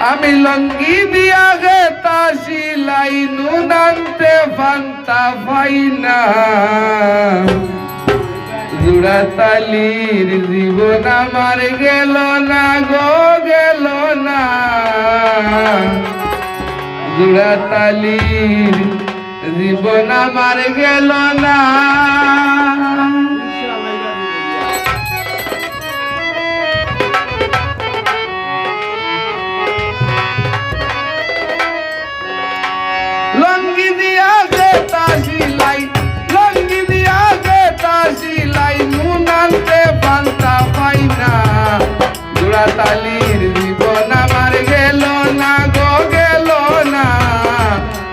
আমি লঙ্গি দিয়া গেতা সিলাই নুন আনতে ফান্তা ফাইনা জোড়াতালির জীবন আমার গেল না গো গেল না জোড়াতালির জীবন আমার গেল না লঙ্গি দিয়া গেতা সিলাই লঙ্গি দিয়া গেতা সিলাই নুন আনতে পান্তা পাইনা জোড়াতালির জীবন আমার গেল না গো গেল না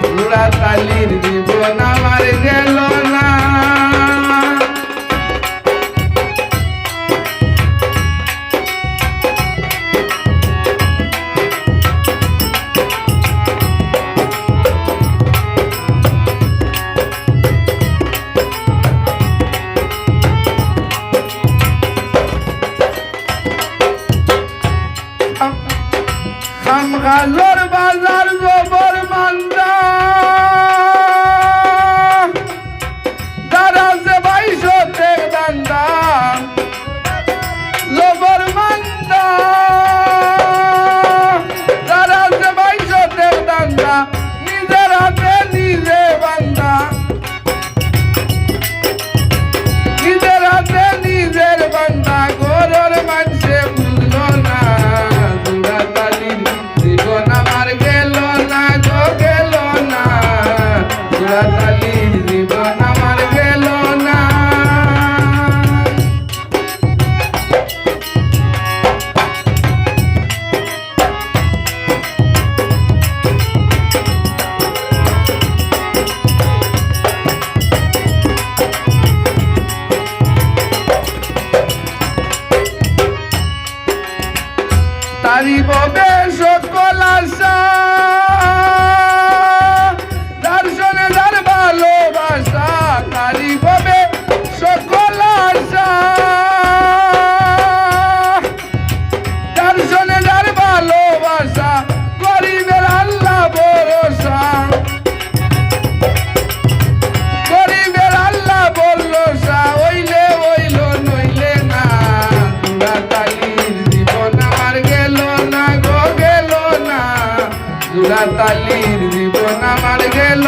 জোড়াতালির জীবন আমার গেল না খামগাজর বাজার গোবর মান্দা যারা সে বাইশো টেক দান্দা গোবর মান্দা যারা সে বাইশো টেক দান্দা নিজের হাতে নিজে বান্দা নিজের হাতে নিজের বান্দা গরুর মানুষে বুঝলো না জীবন আমার গেল না গো গেল না জোড়াতালির জীবন আমার গেল না তারি ববে সকল আশা দর্শনে যার ভালোবাসা তারি ববে সকল আশা দর্শনে যার ভালোবাসা গরিবের আল্লাহ ভরসা গরিবের আল্লাহ ভরসা হইলে হইল নইলে না জোড়াতালির জীবন আমার গেল না গো গেল না জোড়াতালির জীবন আমার গেল